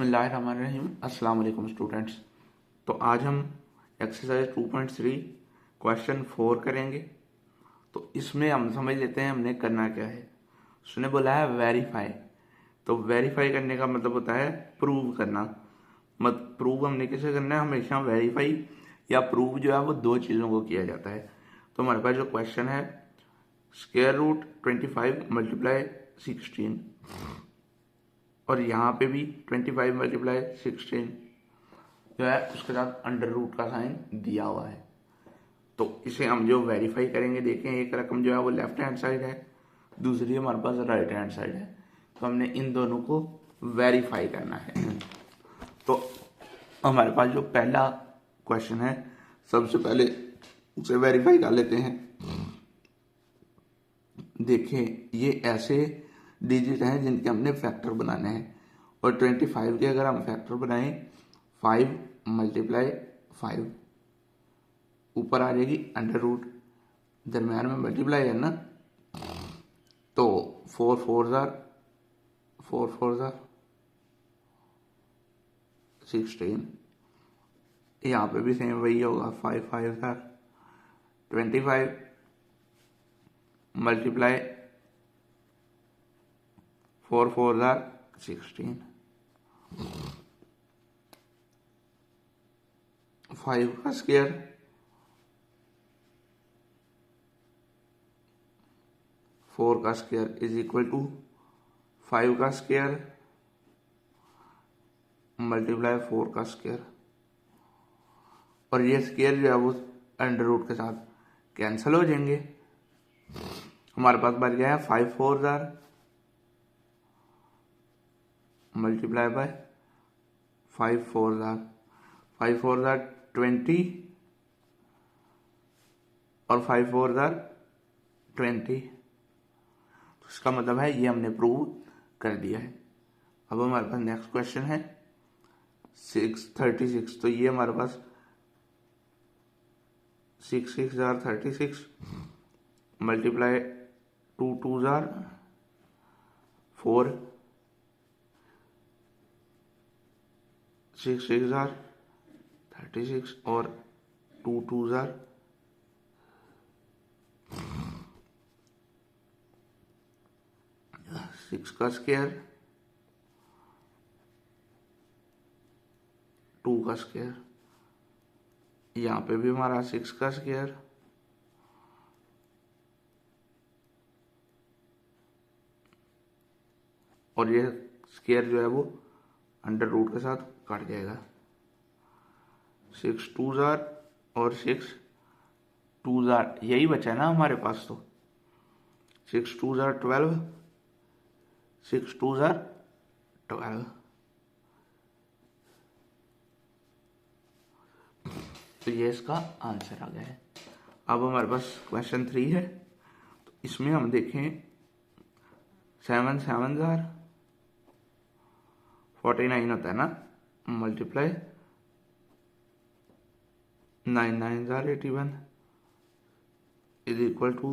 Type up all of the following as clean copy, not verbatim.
बिस्मिल्लाहिर्रहमानिर्रहीम। अस्सलाम वालेकुम स्टूडेंट्स। तो आज हम एक्सरसाइज 2.3 क्वेश्चन 4 करेंगे। तो इसमें हम समझ लेते हैं हमने करना क्या है। उसने बोला है वेरीफाई। तो वेरीफाई करने का मतलब होता है प्रूव करना। प्रूव हमने कैसे करना है, हमेशा वेरीफाई या प्रूव जो है वो दो चीज़ों को किया जाता है। तो हमारे पास जो क्वेश्चन है स्क्वायर रूट 25 मल्टीप्लाई 16 और यहाँ पे भी 25 मल्टीप्लाई 16 जो है उसके साथ अंडर रूट का साइन दिया हुआ है। तो इसे हम जो वेरीफाई करेंगे, देखें एक रकम जो है वो लेफ्ट हैंड साइड है, दूसरी हमारे पास राइट हैंड साइड है। तो हमने इन दोनों को वेरीफाई करना है। तो हमारे पास जो पहला क्वेश्चन है, सबसे पहले उसे वेरीफाई कर लेते हैं। देखें ये ऐसे डिजिट हैं जिनके हमने फैक्टर बनाने हैं और 25 के अगर हम फैक्टर बनाएं 5 मल्टीप्लाई 5 ऊपर आ जाएगी अंडर रूट, दरम्यान में मल्टीप्लाई है ना, तो 4 4 जार 16। यहाँ पे भी सेम वही होगा, 5 5 जार 25 मल्टीप्लाई 4 4 जार 16। 5 का स्क्वायर 4 का स्क्वायर इज इक्वल टू 5 का स्क्वायर मल्टीप्लाई 4 का स्क्वायर। और ये स्क्वायर जो है वो अंडर रूट के साथ कैंसिल हो जाएंगे। हमारे पास बच गया है 5 4 jar multiply by 5 4 jar 5 4 jar 20 और 5 4 जार 20। तो इसका मतलब है ये हमने प्रूव कर दिया है। अब हमारे पास नेक्स्ट क्वेश्चन है 636। तो ये हमारे पास 6 6 जार 36 मल्टीप्लाई 2 2 जार 4 6 6 जार 36 और 2 2 जार 6 का स्क्वायर 2 का स्क्वायर। यहाँ पे भी हमारा 6 का स्क्वायर और ये स्क्वायर जो है वो अंडर रूट के साथ कट जाएगा। 6 2 जार और 6 2 जार यही बचा है ना हमारे पास। तो 6 2 जार 12 6 2 जार 12। तो ये इसका आंसर आ गया है। अब हमारे पास क्वेश्चन 3 है। तो इसमें हम देखें 7 7 जार 49 होता है ना, मल्टीप्लाई 9 9 जार 81 इज इक्वल टू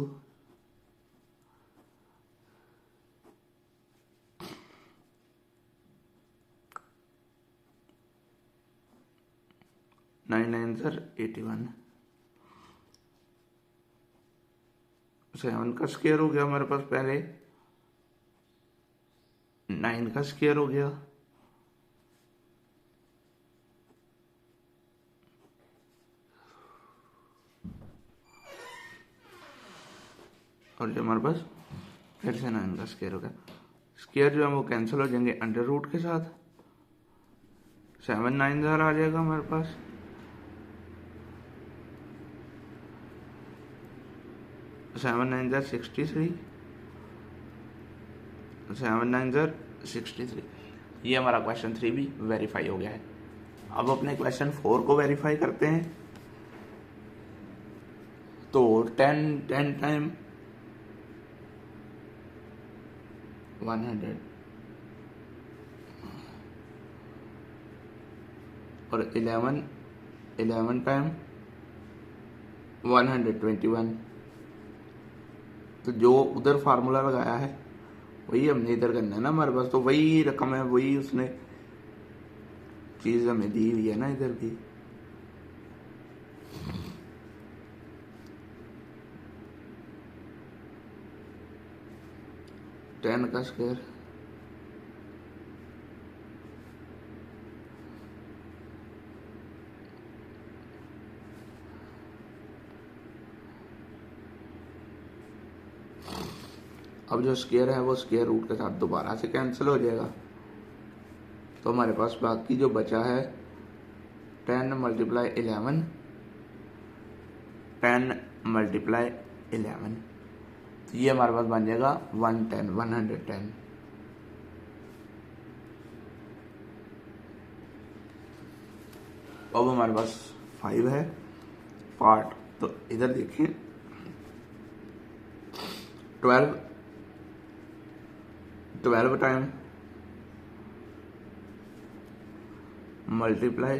9 9 जार 81। 7 का स्क्वायर हो गया हमारे पास, पहले 9 का स्क्वायर हो गया और जो हमारे पास फिर से 9 का स्क्वायर हो गया। स्क्वायर जो है वो कैंसिल हो जाएंगे अंडर रूट के साथ। 7 9 जार आ जाएगा हमारे पास, 7 9 जार 63 7 9 जार 63। ये हमारा क्वेश्चन 3 भी वेरीफाई हो गया है। अब अपने क्वेश्चन 4 को वेरीफाई करते हैं। तो 10 10 टाइम 100 और 11 11 टाइम 121। तो जो उधर फार्मूला लगाया है वही हमने इधर करना है ना। हमारे पास तो वही रकम है, वही उसने चीज हमें दी हुई है ना इधर भी। टेन का स्क्वायर अब जो स्क्वायर है वो स्क्वायर रूट के साथ दोबारा से कैंसिल हो जाएगा, तो हमारे पास बाकी जो बचा है 10 मल्टीप्लाई 11, 10 मल्टीप्लाई 11, तो ये हमारे पास बन जाएगा 110, 110। अब हमारे पास 5 है पार्ट, तो इधर देखिए 12 टाइम मल्टीप्लाई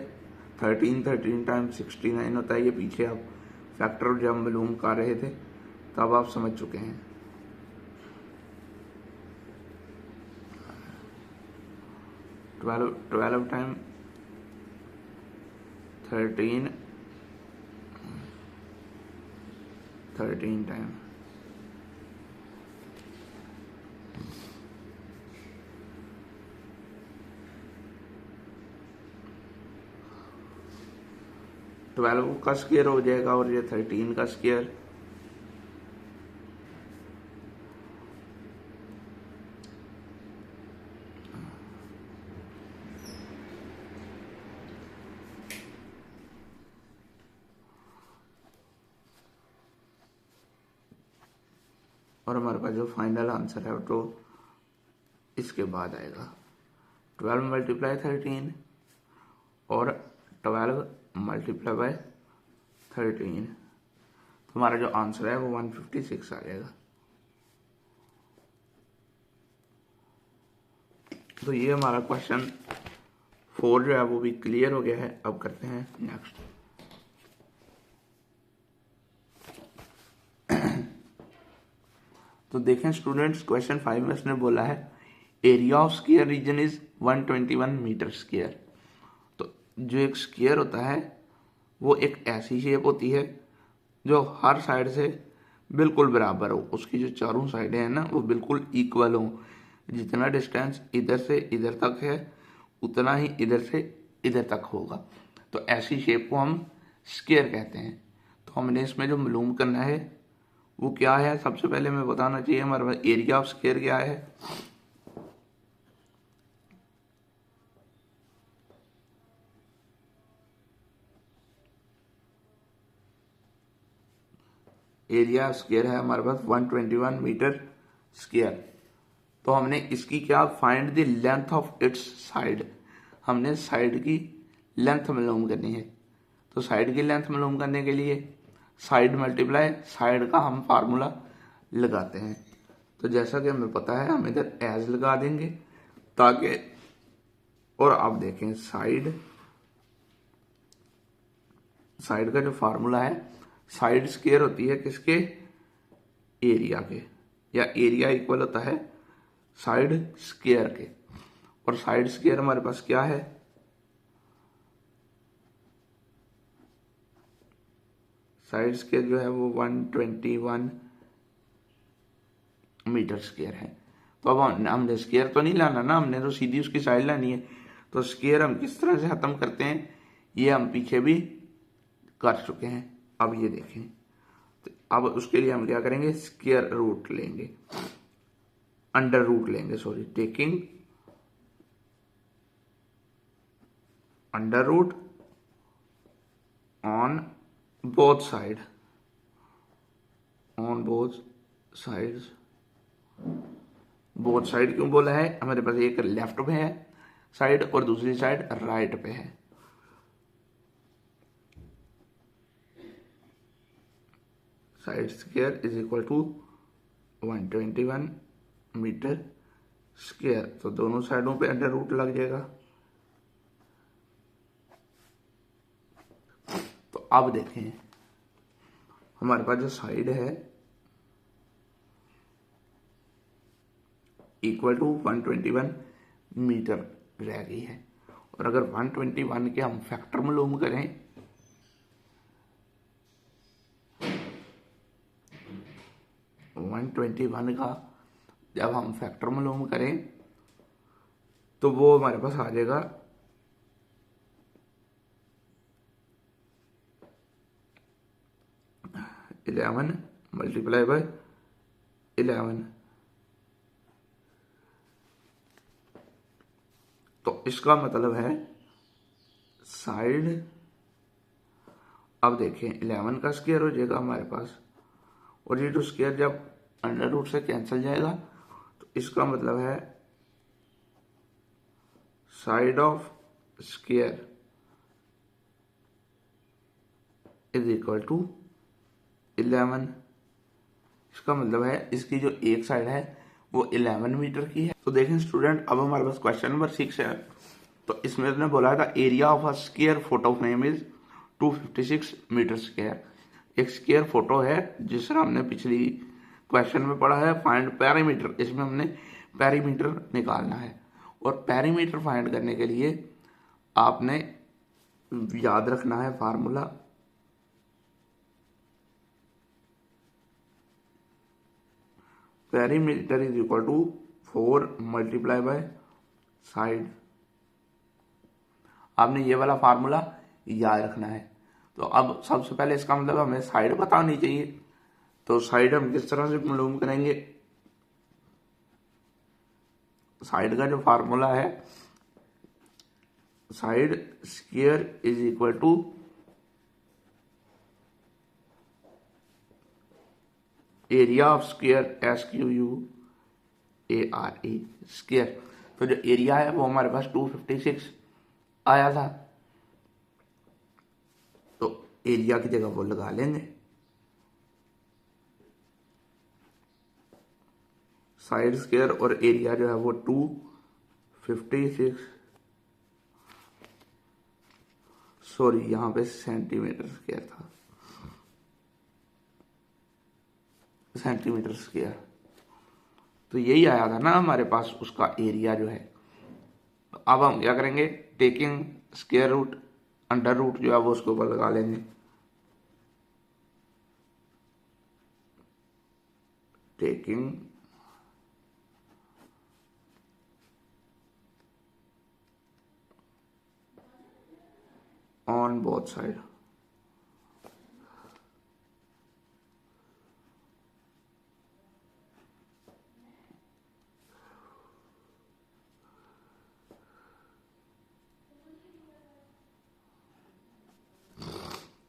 13 टाइम 69 होता है। ये पीछे आप फैक्टर जब मालूम कर रहे थे तब आप समझ चुके हैं। 12 टाइम 13 टाइम 12 का स्क्वायर हो जाएगा और ये 13 का स्क्वायर, और हमारे पास जो फाइनल आंसर है तो इसके बाद आएगा 12 मल्टीप्लाई 13 और 12 मल्टीप्लाई बाय 13, तो हमारा जो आंसर है वो 156 आ जाएगा। तो ये हमारा क्वेश्चन 4 जो है वो भी क्लियर हो गया है। अब करते हैं नेक्स्ट। तो देखें स्टूडेंट्स, क्वेश्चन 5 में उसने बोला है area of square region is 121 metre square. तो जो एक स्क्वायर होता है वो एक ऐसी शेप होती है जो हर साइड से बिल्कुल बराबर हो, उसकी जो चारों साइडें हैं ना वो बिल्कुल इक्वल हो। जितना डिस्टेंस इधर से इधर तक है उतना ही इधर से इधर तक होगा, तो ऐसी शेप को हम स्क्वायर कहते हैं। तो हमने इसमें जो मालूम करना है वो क्या है, सबसे पहले हमें बताना चाहिए हमारे पास एरिया ऑफ स्क्वायर क्या है। एरिया ऑफ स्क्वायर है हमारे पास 121 मीटर स्क्वायर। तो हमने इसकी क्या, find the length of its side, हमने साइड की लेंथ मालूम करनी है। तो साइड की लेंथ मालूम करने के लिए साइड मल्टीप्लाई साइड का हम फार्मूला लगाते हैं। तो जैसा कि हमें पता है हम इधर एज लगा देंगे ताकि, और आप देखें साइड का जो फार्मूला है, साइड स्क्वायर होती है किसके, एरिया के, या एरिया इक्वल होता है साइड स्क्वायर के। और साइड स्क्वायर हमारे पास क्या है, साइड स्क्वायर जो है वो 121 मीटर स्क्वायर है। तो अब हमने स्क्वायर तो नहीं लाना ना, हमने तो सीधी उसकी साइड लानी है। तो स्क्वायर हम किस तरह से खत्म करते हैं ये हम पीछे भी कर चुके हैं। अब ये देखें, तो अब उसके लिए हम क्या करेंगे, स्क्वायर रूट लेंगे, अंडर रूट लेंगे, sorry, taking under root on both side, on both sides. Both side क्यों बोला है, हमारे पास एक लेफ्ट पे है साइड और दूसरी साइड राइट पे है। Side square is equal to 121 metre square, तो दोनों साइडों पे अंडर रूट लग जाएगा। तो अब देखें हमारे पास जो साइड है इक्वल टू 121 मीटर रह गई है, और अगर 121 के हम फैक्टर मालूम करें, 121 का जब हम फैक्टर मालूम करें तो वो हमारे पास आ जाएगा 11 मल्टीप्लाई बाय 11। तो इसका मतलब है साइड, अब देखें 11 का स्क्वायर हो जाएगा हमारे पास, और ये जो स्क्वायर जब अंडर रूट से कैंसिल जाएगा तो इसका मतलब है side of square is equal to 11। इसका मतलब है इसकी जो एक साइड है वो 11 मीटर की है। तो देखें स्टूडेंट, अब हमारे पास क्वेश्चन नंबर 6 है। तो इसमें उसने बोला था area of a square photo frame is 256 metre square. एक स्क्वायर फोटो है जिस तरह हमने पिछली क्वेश्चन में पढ़ा है फाइंड पेरीमीटर, इसमें हमने पेरीमीटर निकालना है। और पेरीमीटर फाइंड करने के लिए आपने याद रखना है formula, perimeter is equal to 4 multiply by side. आपने ये वाला फार्मूला याद रखना है। तो अब सबसे पहले इसका मतलब हमें साइड पता होनी चाहिए। तो साइड हम किस तरह से मालूम करेंगे, साइड का जो फार्मूला है, side square is equal to area of square, SQUARE square. तो जो एरिया है वो हमारे पास 256 आया था, तो एरिया की जगह वो लगा लेंगे। साइड स्क्वायर और एरिया जो है वो 256, सॉरी यहां पे सेंटीमीटर स्क्वायर था, सेंटीमीटर स्क्वायर। तो यही आया था ना हमारे पास उसका एरिया जो है। तो अब हम क्या करेंगे, taking square root, under root जो है वो उसके ऊपर लगा लेंगे। Taking on both side.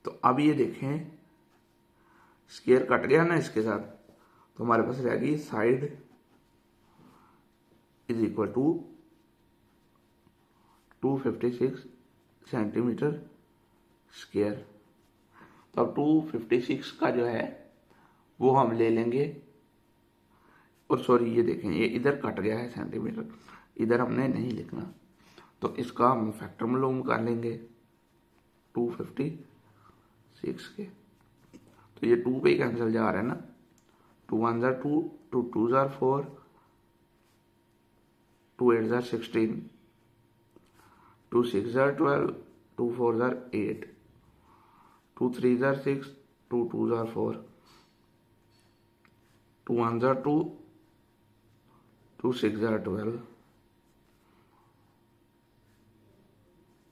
तो अब ये देखें स्क्वायर कट गया ना इसके साथ, तो हमारे पास रहेगी side is equal to 256 centimetre square. तो अब 256 का जो है वो हम ले लेंगे, और सॉरी ये देखें ये इधर कट गया है सेंटीमीटर, इधर हमने नहीं लिखना, तो इसका हम फैक्टर मालूम कर लेंगे 256 के। तो ये 2 पे ही कैंसिल जा रहा है ना, 2 1 जार 2, 2 2 जार 4, 2 8 जार 16, 2 6 जार 12, 2 4 जार 8, 2 3 जार 6, 2 2 जार 4, 2 1 जार 2, 2 6 जार 12,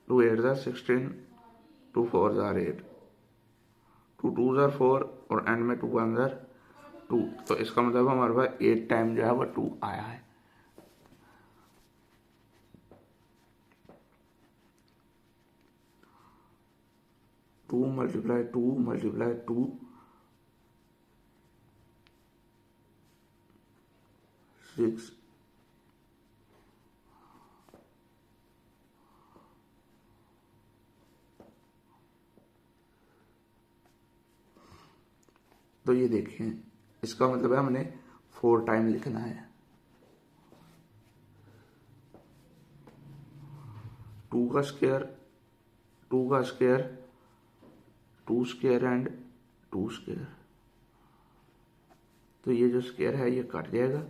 2 8 जार 16, 2 4 जार 8, 2 2 जार 4 और एंड में 2 1 जार 2। तो इसका मतलब हमारे पास 8 टाइम जो है वो 2 आया है। टू मल्टीप्लाई 2 6, तो ये देखें इसका मतलब है हमने 4 टाइम लिखना है। 2 का स्क्वायर, 2 का स्क्वायर, 2 स्क्वायर एंड 2 स्क्वायर। तो ये जो स्क्वायर है ये कट जाएगा,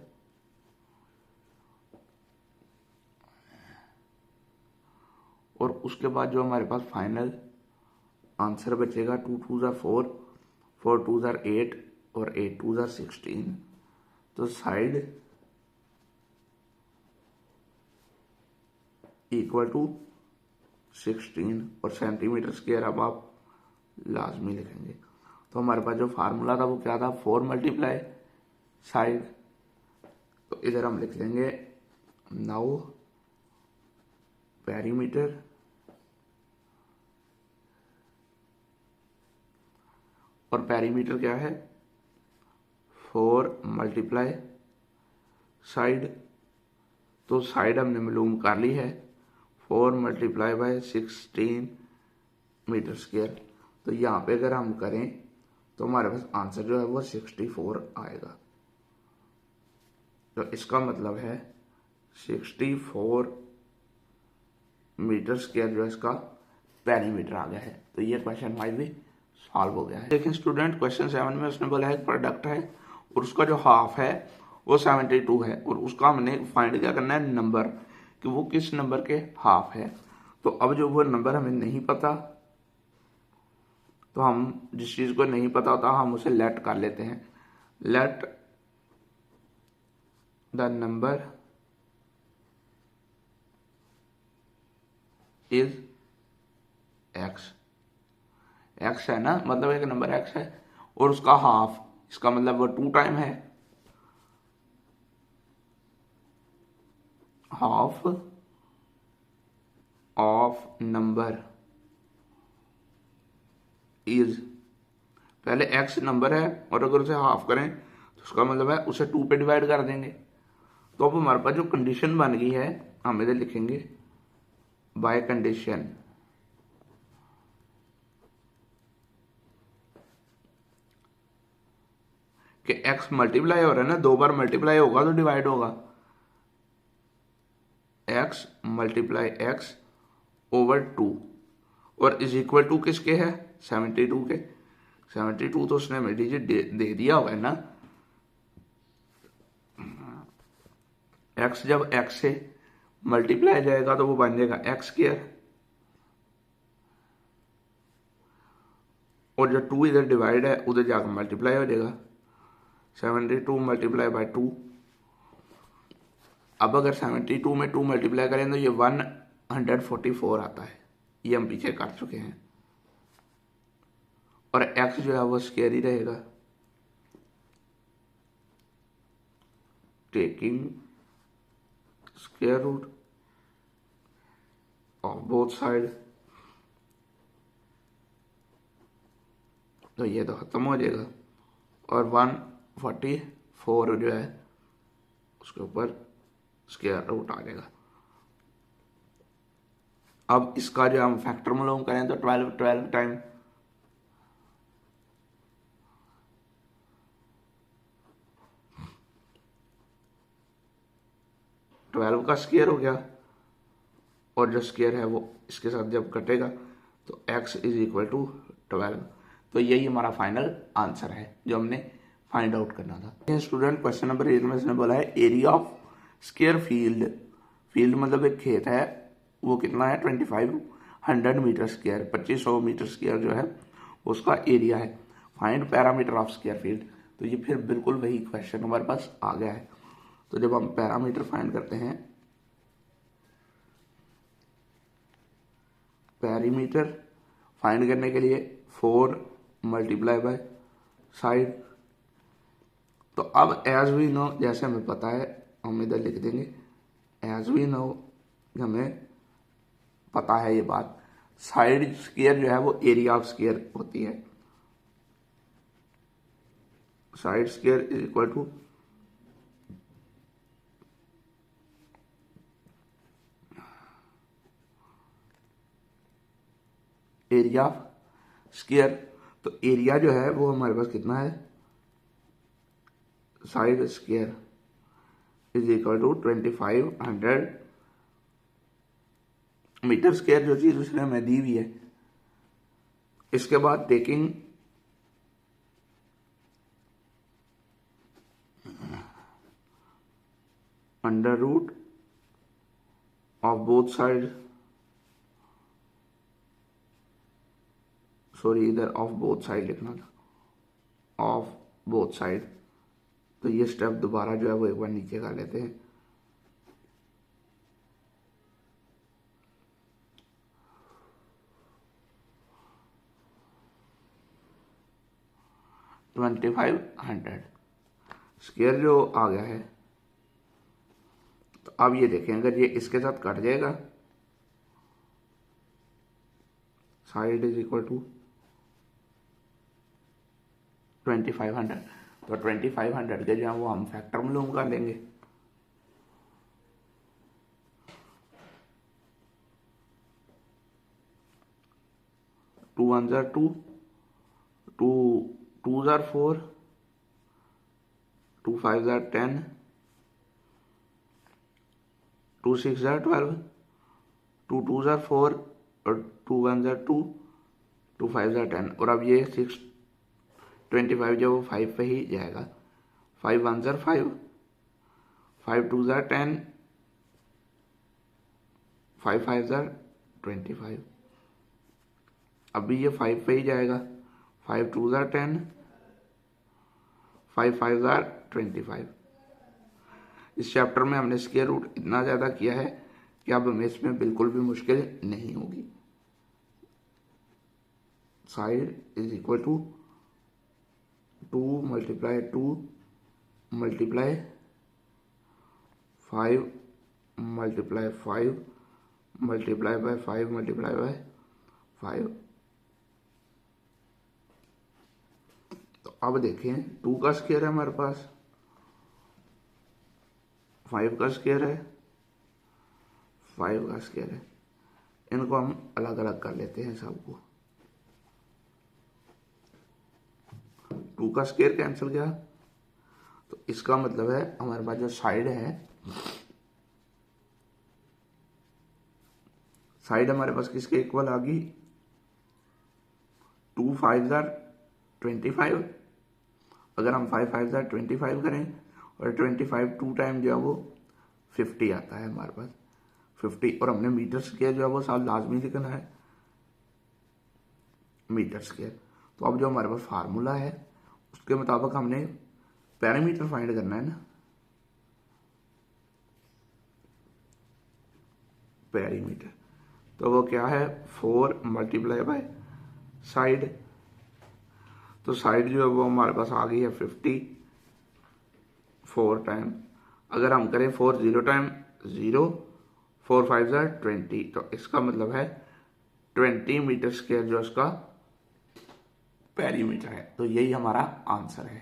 और उसके बाद जो हमारे पास फाइनल आंसर बचेगा 2 2 ज़ा 4, 4 2 ज़ा 8 और 8 2 ज़ा 16। तो साइड इक्वल टू 16 और सेंटीमीटर स्क्वायर अब आप लाजमी लिखेंगे। तो हमारे पास जो फार्मूला था वो क्या था, 4 मल्टीप्लाई साइड। तो इधर हम लिख लेंगे नाउ पेरीमीटर और पेरीमीटर क्या है 4 मल्टीप्लाई साइड। तो साइड हमने मालूम कर ली है 4 मल्टीप्लाई बाय 16 मीटर स्क्वायर। तो यहाँ पे अगर हम करें तो हमारे पास आंसर जो है वो 64 आएगा। तो इसका मतलब है 64 मीटर स्क्वायर जो है इसका पेरीमीटर आ गया है। तो ये क्वेश्चन 5 भी सॉल्व हो गया है। लेकिन स्टूडेंट क्वेश्चन 7 में उसने बोला है प्रोडक्ट है और उसका जो हाफ है वो 72 है और उसका हमने फाइंड क्या करना है नंबर, कि वो किस नंबर के हाफ है। तो अब जो वो नंबर हमें नहीं पता, तो हम जिस चीज को नहीं पता होता हम उसे लेट कर लेते हैं। Let the number is x. X है ना, मतलब एक नंबर एक्स है और उसका हाफ, इसका मतलब वो 2 टाइम है। हाफ ऑफ नंबर इज, पहले एक्स नंबर है और अगर उसे हाफ करें तो उसका मतलब है उसे 2 पे डिवाइड कर देंगे। तो अब हमारे पास जो कंडीशन बन गई है हम इधर लिखेंगे बाय कंडीशन कि एक्स मल्टीप्लाई हो रहा है ना, 2 बार मल्टीप्लाई होगा तो डिवाइड होगा। एक्स मल्टीप्लाई एक्स ओवर 2 और इज इक्वल टू किसके है 72 के। 72 तो उसने हमें डिजिट दे दिया हुआ है ना। एक्स जब एक्स से मल्टीप्लाई जाएगा तो वो बन जाएगा एक्स स्क्वायर और जो 2 इधर डिवाइड है उधर जाकर मल्टीप्लाई हो जाएगा 72 मल्टीप्लाई बाय 2। अब अगर 72 में 2 मल्टीप्लाई करें तो ये 144 आता है, ये हम पीछे कर चुके हैं। और x जो है वो स्क्वायर ही रहेगा, taking square root of both side. तो ये तो खत्म हो जाएगा और 144 जो है उसके ऊपर स्क्वायर रूट आ जाएगा। अब इसका जो हम फैक्टर मालूम करें तो 12 टाइम 12 का स्क्वायर हो गया और जो स्क्वायर है वो इसके साथ जब कटेगा तो x इज इक्वल टू 12। तो यही हमारा फाइनल आंसर है जो हमने फाइंड आउट करना था। स्टूडेंट क्वेश्चन नंबर 8 में इसने बोला है area of square field. Field मतलब एक खेत है, वो कितना है 2500 मीटर स्क्वायर, 2500 मीटर स्क्वायर जो है उसका एरिया है। Find parameter of square field. तो ये फिर बिल्कुल वही क्वेश्चन हमारे पास आ गया है। तो जब हम पैरामीटर फाइंड करते हैं, पैरीमीटर फाइंड करने के लिए 4 मल्टीप्लाई बाय साइड। तो अब एज वी नो, जैसे हमें पता है हम इधर लिख देंगे एज वी नो, हमें पता है ये बात, साइड स्क्वायर जो है वो एरिया ऑफ स्क्वायर होती है। Side square is equal to area of square. तो एरिया जो है वो हमारे पास कितना है, side square is equal to 2500 metre square, जो चीज उसने हमें दी हुई है। इसके बाद taking under root of both side sorry इधर ऑफ बोथ साइड लिखना था, ऑफ बोथ साइड। तो ये स्टेप दोबारा जो है वो एक बार नीचे कर लेते हैं। $2500 स्क्वायर जो आ गया है। तो अब ये देखें, अगर ये इसके साथ कट जाएगा, साइड इज इक्वल टू 2500, तो 2500 के जो है वो हम फैक्टर मालूम कर लेंगे। टू वन जार टू, टू जार 4, 2 5 जार 10, 2 6 जार 12, 2 2 जार 4 और 2 1 जार 2, 2 5 जार 10। और अब ये 25 जो वो 5 पे ही जाएगा। 5 1 जार 5, 5 2 जार 10, 5 5 जार 25। अभी ये 5 पे ही जाएगा। 5 2 जार 10, 5 5 जार 25। इस चैप्टर में हमने स्क्वायर रूट इतना ज़्यादा किया है कि अब हमें इसमें बिल्कुल भी मुश्किल नहीं होगी। Side is equal to 2 multiply 2 multiply 5 multiply 5 multiply by 5 multiply by 5। तो अब देखें, 2 का स्क्वायर है हमारे पास, 5 का स्क्वायर है, 5 का स्क्वायर है। इनको हम अलग अलग कर लेते हैं सबको। 2 का स्क्वायर कैंसिल गया, तो इसका मतलब है हमारे पास जो साइड है, साइड हमारे पास किसके इक्वल आ गई? 2 5 जार 25। अगर हम 5 5 जार 25 करें और 25 2 टाइम जो है वो 50 आता है हमारे पास, 50। और हमने मीटर स्क्वायर जो है वो साथ लाजमी लिखना है, मीटर स्क्वायर। तो अब जो हमारे पास फार्मूला है उसके मुताबिक हमने पैरामीटर फाइंड करना है ना, पैरामीटर। तो वो क्या है? 4 मल्टीप्लाई बाय साइड। तो साइड जो है वो हमारे पास आ गई है 50 4 टाइम। अगर हम करें 4 0 टाइम 0, 4 5 जार 20, तो इसका मतलब है 20 मीटर स्क्वायर जो इसका पेरीमीटर है। तो यही हमारा आंसर है।